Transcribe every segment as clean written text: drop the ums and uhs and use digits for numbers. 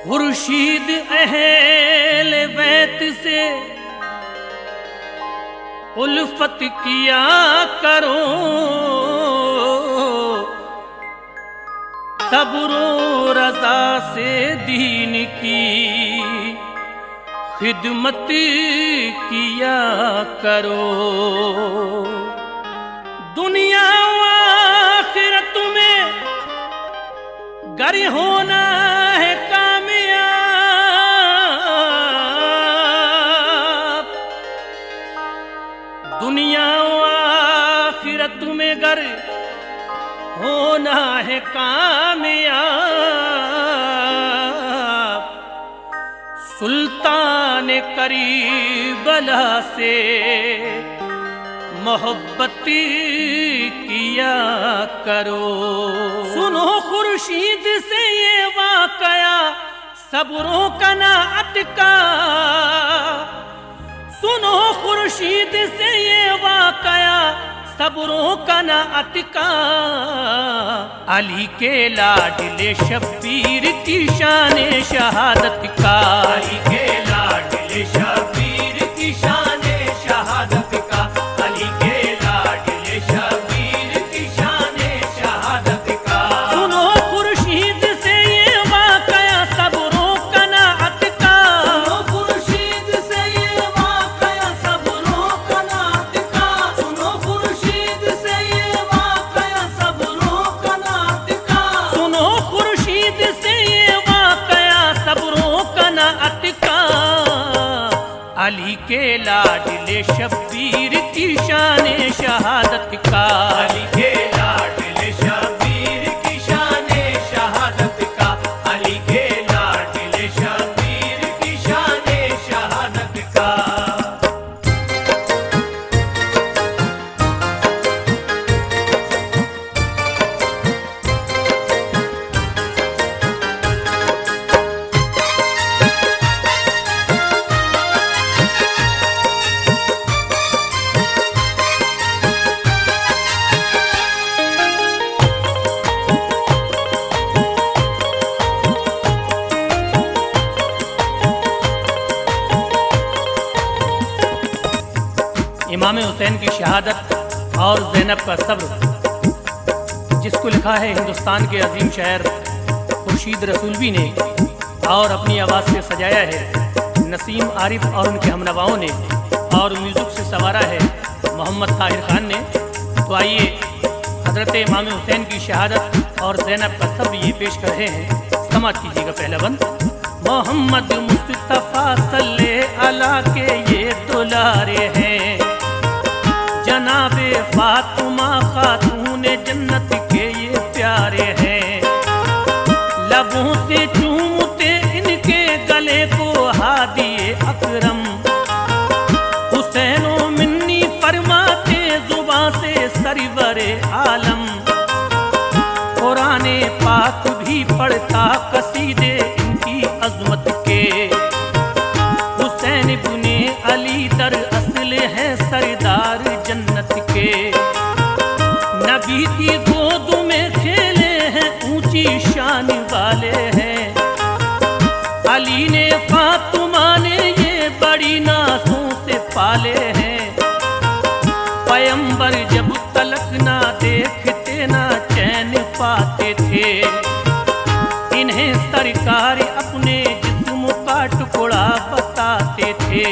खुर्शीद अहले बैत से उल्फत किया करो, सब्रो रज़ा से दीन की खिदमत किया करो। दुनिया व आखिरत में गर होना है कामयाब, दुनिया व आखिरत में गर होना है कामयाब। सुल्तान करीबला से मोहब्बत किया करो। सुनो खुर्शीद से ये वाकया सब्रों कनाअत का, सुनो खुर्शीद से ये वाकया सब्रों कनाअत का। अली के लाडले शब्बीर की शान शहादत का, अली के लाडले शब्बीर की शान शहादत का, अली के लाडले शब्बीर की शान शहादत का। सुनो खुर्शीद से ये वाकया सब्रों कनाअत का, सुनो खुर्शीद से ये वाकया सब्रों कनाअत का, सुनो खुर्शीद से ये वाकया सब्रों कनाअत का, सुनो खुर्शीद से ये वाकया सब्रों कनाअत का। अली के लाडले शब्बीर की शान शहादत का, अली के लाडले शब्बीर की शान शहादत का, अली के लाडले शब्बीर की शान शहादत का। इमाम हुसैन की शहादत और ज़ैनब का सब्र, जिसको लिखा है हिंदुस्तान के अजीम शायर खुर्शीद रसूलवी ने और अपनी आवाज़ से सजाया है नसीम आरिफ और उनके हमनवाओं ने, और म्यूज़िक से संवारा है मोहम्मद ताहिर खान ने। तो आइए हज़रत इमाम हुसैन की शहादत और ज़ैनब का सब्र ये पेश कर रहे हैं, समाज कीजिएगा पहला बंद। मोहम्मद मुस्तफ़ा सल्ले अला के ये दुलारे हैं, जनाबे फातिमा खातून जन्नत के ये प्यारे हैं। लबों से चूमते इनके गले को हादिए अकरम, हुसैनो मिन्नी फरमाते जुबां से सरवरे आलम। कुराने पाक भी पढ़ता कसीदे इनकी अजमत के, हुसैन इब्ने अली दर असल है सरदार जन्नत के। नबी की गोद में खेले हैं ऊंची शान वाले हैं, अली ने फातिमा ने ये बड़ी नासों से पाले हैं। पैगंबर जब तलक ना देखते ना चैन पाते थे, इन्हें सरकार अपने जिस्म का टुकड़ा बताते थे।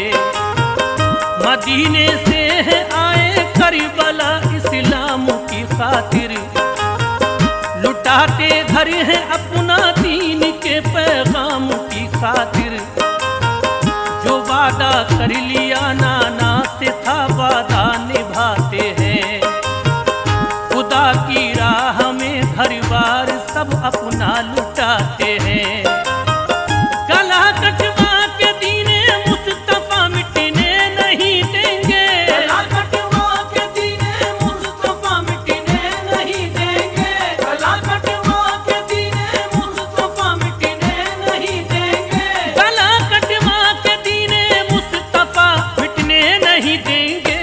मदीने से आए करबला इस्लाम की खातिर, लुटाते घर हैं अपना दीन के पैगाम की खातिर, जो वादा कर लिया नाना से था वादा निभाते हैं। खुदा की राह में घर बार सब अपना लुटाते हैं। गला कटवा के दीने मुस्तफा मिटने नहीं देंगे, गला कटवा के दीने मुस्तफा मिटने नहीं देंगे, गला कटवा के दीने मुस्तफा मिटने नहीं देंगे, गला कटवा के दीने मुस्तफा मिटने नहीं देंगे।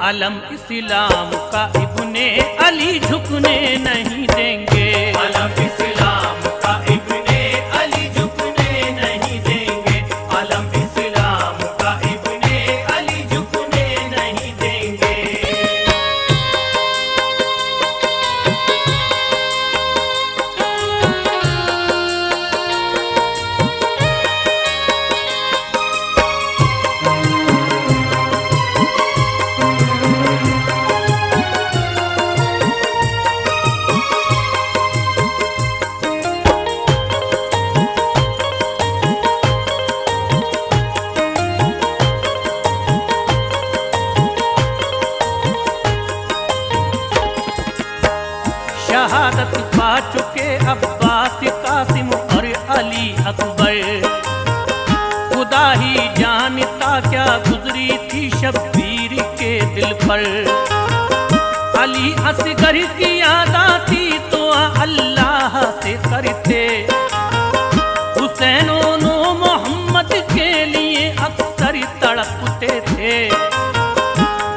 अलम इस्लाम का इब्ने अली झुकने नहीं देंगे, अलम इस्लाम का इब्ने अली झुकने नहीं देंगे, अलम इस्लाम का इब्ने अली झुकने नहीं देंगे। शहादत पा चुके अब्बास कासिम और अली अकबर। खुदा ही जानता क्या गुजरी थी शब्बीर के दिल पर। अली असगर की याद आती तो अल्लाह से करते, हुसैन नो मोहम्मद के लिए अक्सर तड़पते थे।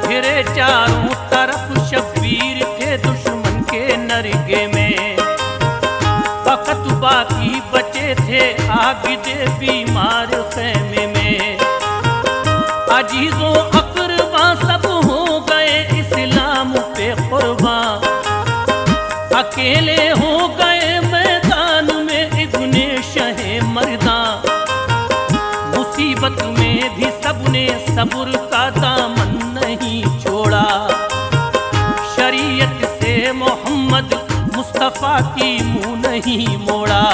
फिरे चारों तरफ शब्बीर थे दुश्मन के नरगे में, फकत बाकी बचे थे आबिदे बीमार खैमे में। अजीजों अकरबा सब हो गए इस्लाम पे कुर्बान, अकेले हो गए मैदान में इब्ने शहे मर्दां। मुसीबत में भी सबने सब्र का दामन नहीं छोड़ा, शरीयत से मोहम्मद मुस्तफा की मुंह नहीं मोड़ा।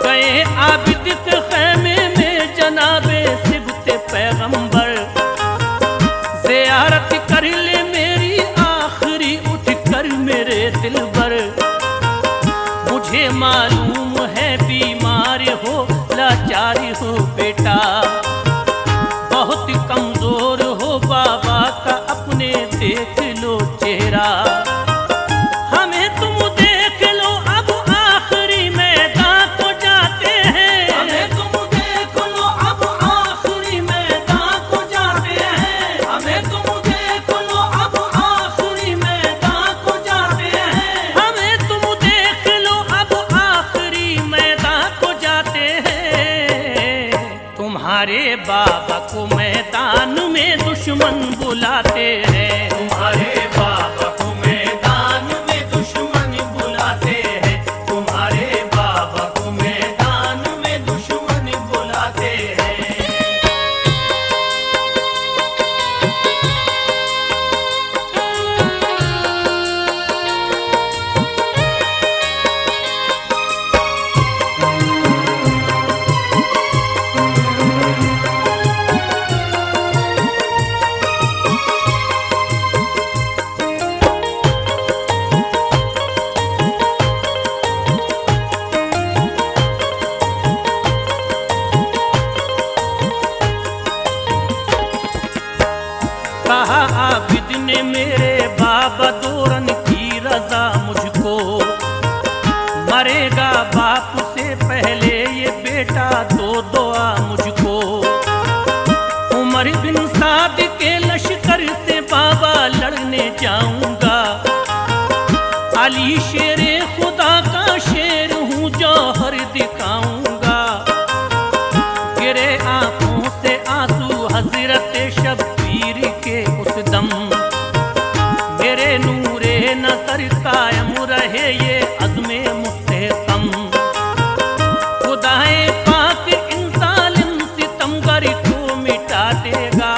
गए आबिद के खैमे में जनाबे सिबते पैगंबर, ज़ियारत कर ले मेरी आखिरी उठ कर मेरे दिलबर। मुझे मालूम है बीमार हो लाचार हो बेटा, बहुत कमजोर हो बाबा का अपने देख लो चेहरा। हमें तुम देख लो अब आखिरी मैदान को जाते हैं, हमें तुम देख लो अब आखिरी मैदान को जाते हैं, हमें तुम देख लो अब आखिरी मैदान को जाते हैं, हमें तुम देख लो अब आखिरी मैदान को जाते हैं। तुम्हारे बाबा को मैदान में दुश्मन बुलाते हैं, तुम्हारे बाबा को मैदान में दुश्मन बुलाते हैं, तुम्हारे बाबा को मैदान में दुश्मन बुलाते हैं। कहा आबिद ने मेरे बाबा दौरन की रजा मुझको, मरेगा बाप से पहले ये बेटा दो दुआ मुझको। उमर बिन साद के लश्कर से बाबा लड़ने जाऊंगा, अली शेरे खुदा का शेर हूँ जौहर दिखाऊंगा। गिरे आंखों से आंसू हजरत शब्बीर के उस दम, मेरे नूरे नजर कायम रहे ये अज़्मे मुस्तहकम। खुदाए पाक इन जालिम सितमगर को मिटा देगा,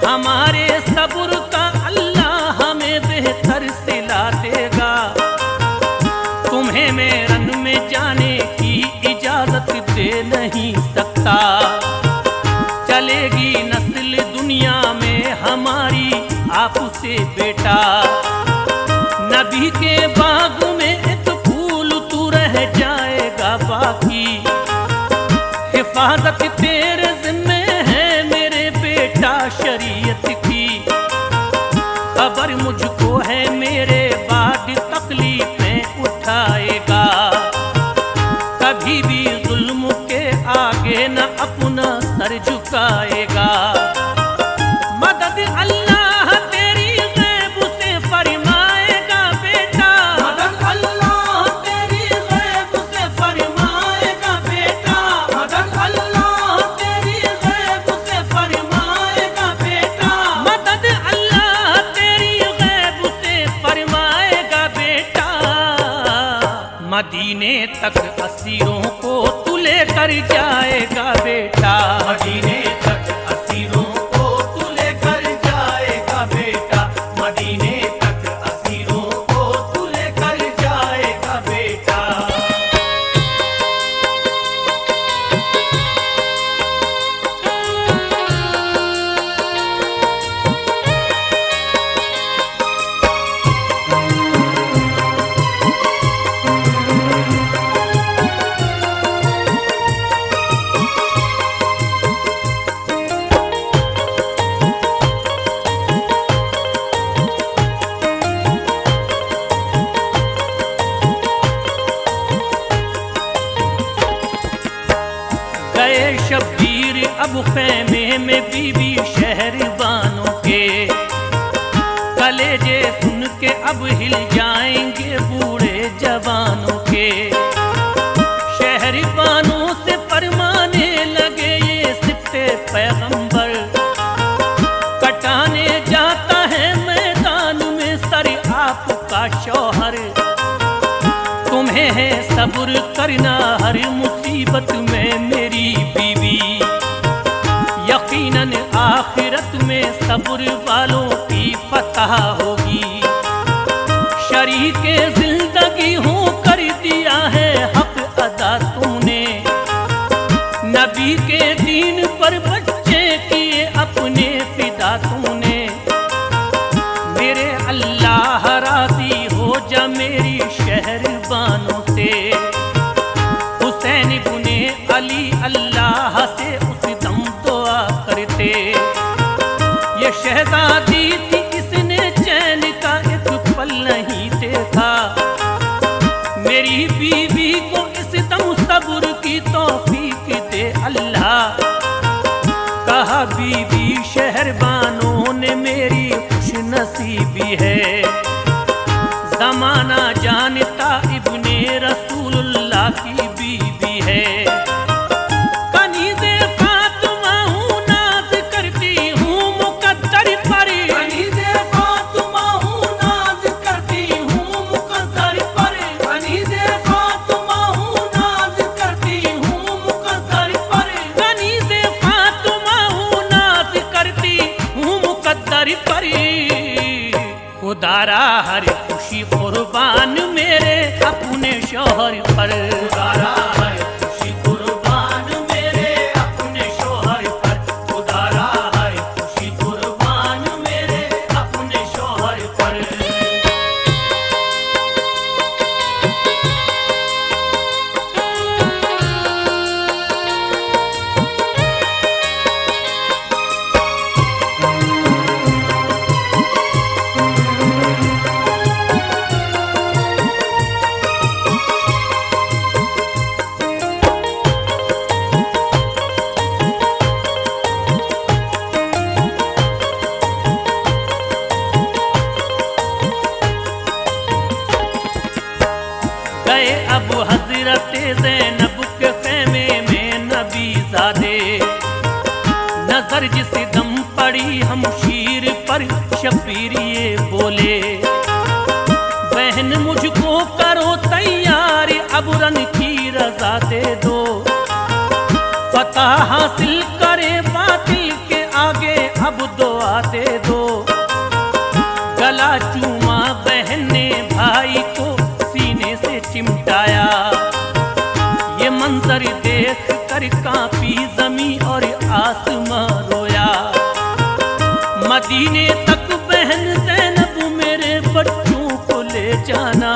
हमारे सब्र का अल्लाह हमें बेहतर सिला देगा। दे नहीं सकता। चलेगी नस्ल दुनिया में हमारी आपसे बेटा। नबी के बाग में एक फूल तू रह जाएगा बाकी। हिफाजत तेरे जिम्मे है मेरे बेटा शरीयत की। खबर मुझको है मेरे बाद तकलीफें उठाएगा। कभी भी जुल्म के आगे न अपना सर झुकाएगा। मदद अल्लाह तेरी गैब से फरमाएगा बेटा। मदद अल्लाह तेरी गैब से फरमाएगा बेटा। मदद अल्लाह तेरी गैब से फरमाएगा बेटा। मदद अल्लाह तेरी गैब से फरमाएगा बेटा। मदीने तक असीरों को तू लेकर जाएगा बेटा। मदीने तक असीरों को तू लेकर जाएगा बेटा। मदीने तक असीरों को तू लेकर जाएगा बेटा। गए शब्बीर अब खैमे में बीबी शहरबानों के। कलेजे सुन के अब हिल जाएंगे बूढ़े जवानों के। शहरबानों से फरमाने लगे ये सिफ्ते पैगंबर। कटाने जाता है मैदान में सर आपका शौहर। तुम्हें है सब्र करना हर मुसीबत में मेरी बीवी। यकीनन आखिरत में सब्र वालों की फतह होगी। शरीके जिंदगी हूँ कर दिया है हक अदा तूने। नबी के दीन पर बच्चे किए अपने फिदा तूने। मेरे अल्लाह राजी हो जा मेरी शहरबानों से। हुसैन इब्ने अली अल्लाह से उस दम दुआ करते। ये शहजादी थी इसने चैन का एक पल नहीं देखा। मेरी बीवी को इस दम सब्र की तौफीक दे अल्लाह। कहा बीवी शहरबानों ने मेरी खुश नसीबी है। जमाना जानता इब्ने रसूलुल्लाह की बीवी है। कनीज़े फातिमा हूँ नाज करती हूँ मुकद्दर पर। कनीज़े फातिमा हूँ नाज करती हूँ मुकद्दर पर। कनीज़े फातिमा हूँ नाज करती हूँ मुकद्दर पर। कनीज़े फातिमा हूँ नाज करती हूँ मुकद्दर पर। खुदारा हर खुशी कुर्बान मेरे अपने शौहर पर। खुदारा है खुशी कुर्बान मेरे अपने शौहर पर। खुदारा है खुशी कुर्बान मेरे अपने शौहर पर। गए अब हजरत ज़ैनब के खैमे में नबी ज़ादे। नजर जिस दम पड़ी हमशीर पर शब्बीर ये बोले। बहन मुझको करो तैयार अब रन की रजा दे दो। फतह हासिल करे बातिल के आगे अब दुआ दे दो। गला चूमा बहन ने भाई को सीने से चिमटाया। ये मंजर मंजर देख कर कांपी जमी और आसमां रोया। मदीने तक बहन ज़ैनब मेरे बच्चों को ले जाना,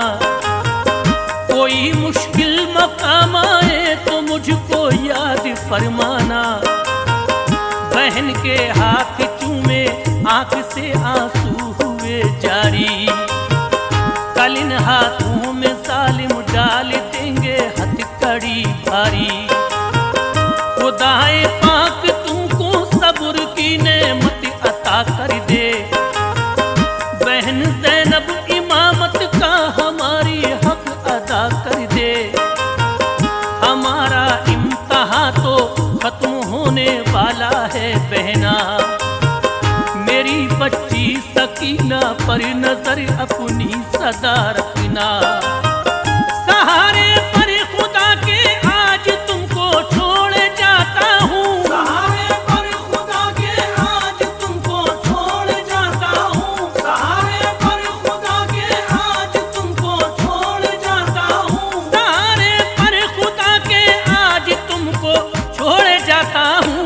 कोई मुश्किल मकाम आए तो मुझको याद फरमाना। बहन के हाथ चूमे आंख से आंसू हुए जारी, कल इन हाथों में जालिम डाल देंगे हथकड़ी भारी। खुदाए पाक तुमको सब्र की नेमत अता कर दे, बहन ज़ैनब इमामत का हमारी हक अदा कर दे। हमारा इम्तिहान तो खत्म होने वाला है बहना, मेरी बच्ची सकीना पर नजर अपनी सदा रखना। सहारे पर खुदा के आज तुमको छोड़ जाता हूँ, सहारे पर खुदा के आज तुमको छोड़ जाता हूँ, सहारे पर खुदा के आज तुमको छोड़ जाता हूँ, सहारे पर खुदा के आज तुमको छोड़ जाता हूँ।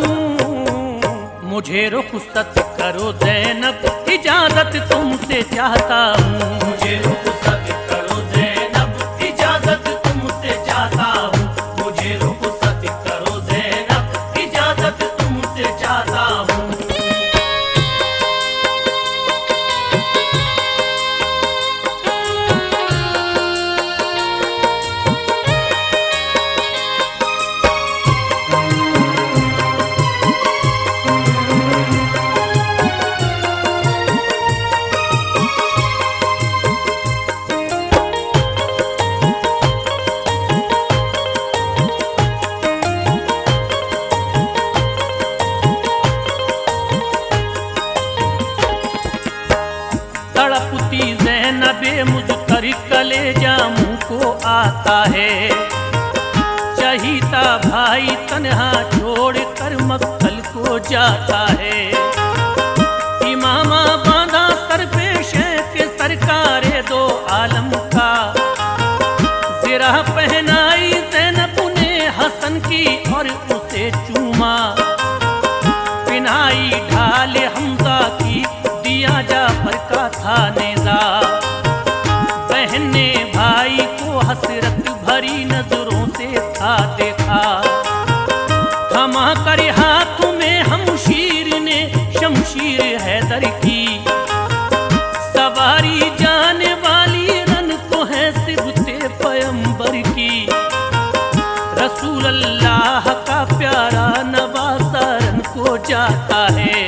मुझे रुखसत करो ज़ैनब, इजाजत तुमसे चाहता हूँ। मुझे रुखसत करो ज़ैनब, इजाजत तुमसे चाहता हूँ, मुझे रुखसत करो ज़ैनब, इजाजत तुमसे चाहता हूँ। तड़पती ज़ैनबे मुझतर कलेजा मुँह को आता है, चहीता भाई तन्हा छोड़ कर मक्तल को जाता है। इमामा बांधा सर पे शेख सरकारे दो आलम का, ज़रा पहनाई ज़ैनब ने हसन की और उसे चूमा। पिनाई ढाल हमजा की दिया जाफर का था नेजा, बहन ने भाई को हसरत भरी नजरों से था देखा। थमा कर हाथ में हमशीर ने शमशीर हैदर की, सवारी जाने वाली रन को है सिबते पैगंबर की। रसूल अल्लाह का प्यारा नवासा रन को जाता है,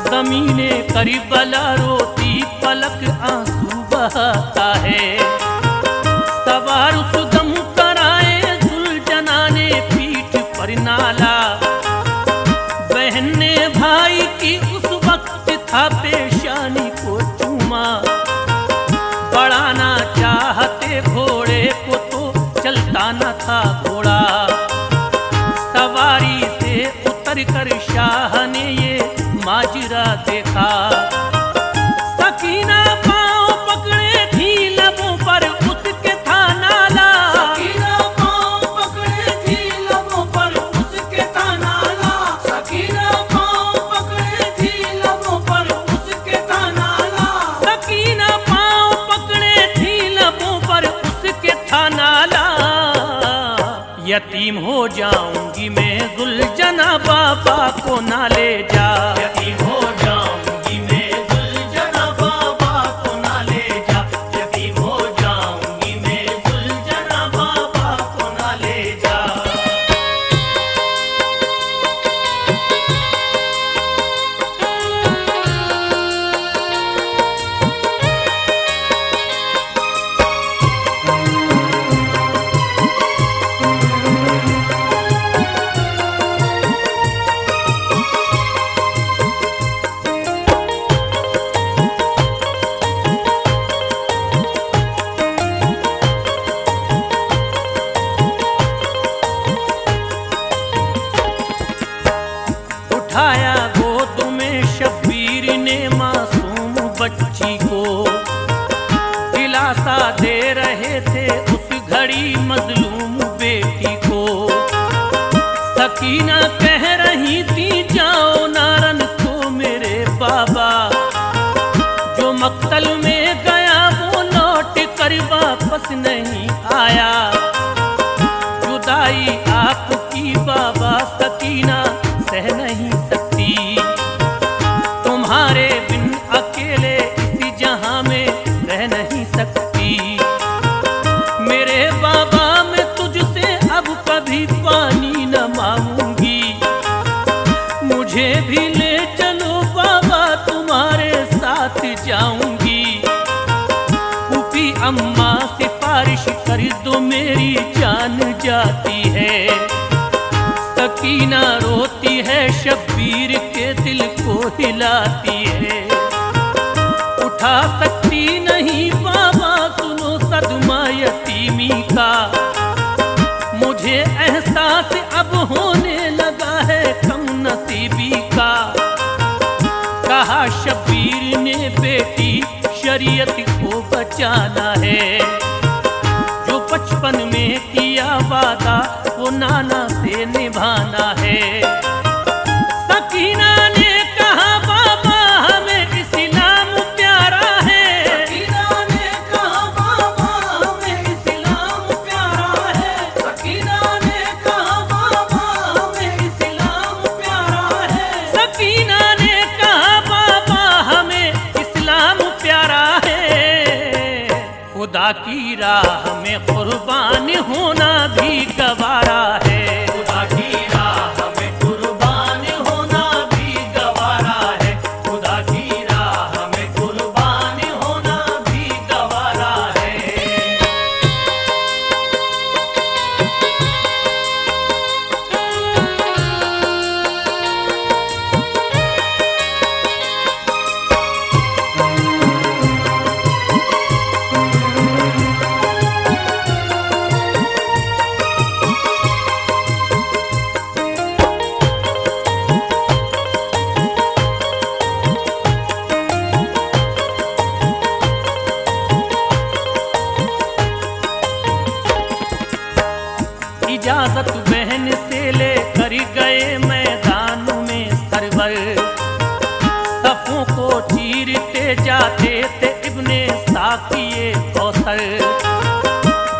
ज़मीने करबला रोती पलक आंसू बहाता है। सवार सुदम कराए सुलझना ने पीठ पर नाला, बहन ने भाई की उस वक्त था पेशानी को चूमा। बढ़ाना चाहते घोड़े को तो चलता न था घोड़ा, सवारी से उतर कर शाह ने ये माजरा देखा। सकीना पाँव पकड़े थी लबों पर उसके था नाला, सकीना पाँव पकड़े थी लबों पर उसके था नाला, सकीना पाँव पकड़े थी लबों पर उसके था नाला, सकीना पाँव पकड़े थी लबों पर उसके था नाला। यतीम हो जाऊंगी मैं जुलझना बाबा को ना ले जा, यतीम हो जाऊंगी मैं जुलझना बाबा को ना ले जा, यतीम हो जाऊंगी मैं जुलझना बाबा को ना ले जा। उठाया गोद में शब्बीर ने मासूम बच्ची को, दिलासा दे रहे थे उस घड़ी मजलूम बेटी को। जुदाई आपकी बाबा सकीना सह नहीं सकती। तुम्हारे बिन अकेले इस जहां में रह नहीं सकती। मेरे बाबा मैं तुझसे अब कभी पानी न मांगूंगी। मुझे भी ले चलो बाबा, तुम्हारे साथ जाऊंगी। फूफी अम्मा सिफारिश कर दो, मेरी जान जाती है। सकीना रोती है, शब्बीर के दिल को हिलाती है। उठा सकती नहीं बाबा, सुनो सदमा यतीमी का। मुझे एहसास अब होने लगा है कम नसीबी का। कहा शब्बीर ने बेटी शरीयत को बचाना है। जो बचपन में किया वादा वो नाना से निभाना है। सकीना ने कहा बाबा हमें इस्लाम प्यारा है। सकीना ने कहा बाबा हमें इस्लाम प्यारा है। सकीना ने कहा बाबा हमें इस्लाम प्यारा है। सकीना ने कहा बाबा हमें इस्लाम प्यारा है। खुदा की राह में कुर्बान होना भी गवारा है। खुदा की राह में कुर्बान होना भी गवारा है। खुदा की राह में कुर्बान होना भी गवारा है। इजाजत बहन से ले कर गए मैदान में सरवर। सफों को चीरते जाते थे इब्ने साकिए कौसर।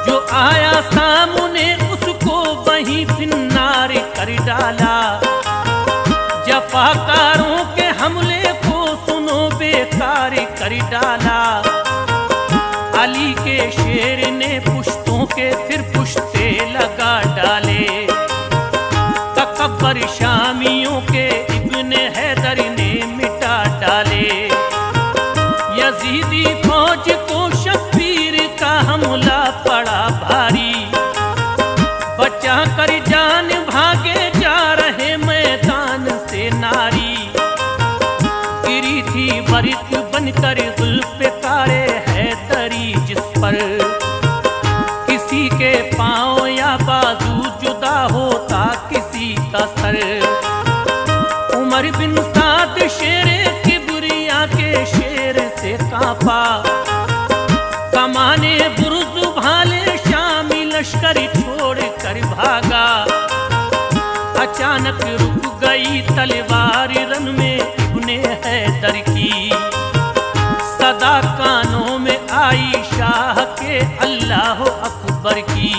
जो आया सामने उसको वहीं फिन्नार कर डाला। जफाकारों के हमले को सुनो बेकार कर डाला। अली के शेर ने पुश्तों के फिर पुश्ते लगा डाले। तकब्बर शामियों के इब्ने हैदर ने मिटा डाले। यजीदी फौज को शब्बीर का हमला पड़ा भारी। बचा कर जान भागे जा रहे मैदान से नारी। गिरी थी बरित बनकर जुल्फ़िकारे हैदरी जिस पर। किसी के पांव या बाजू जुदा होता किसी का सर। उमर बिन साद शेरे किबरिया के शेर से कांपा। कमाने बुर्ज भाले शामी लश्कर छोड़ कर भागा। अचानक रुक गई तलवार रन में इब्ने हैदर की। सदा कानों में आई शाह के अल्लाह अकबर की।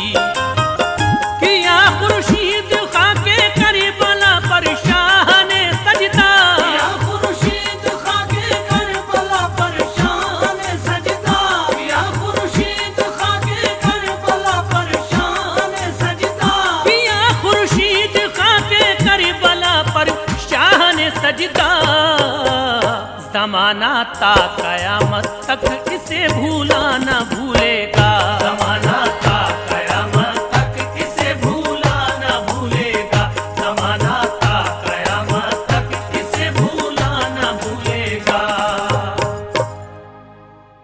किया खुर्शीद खाके करबला पर शाह ने सजदा। या खुर्शीद खाके करबला पर शाह ने सजदा। या खुर्शीद खाके करबला पर शाह ने सजदा। किया खुर्शीद खाके करबला पर शाह ने सजदा। जमाना ता कयामत तक इसे भूला न भूलेगा।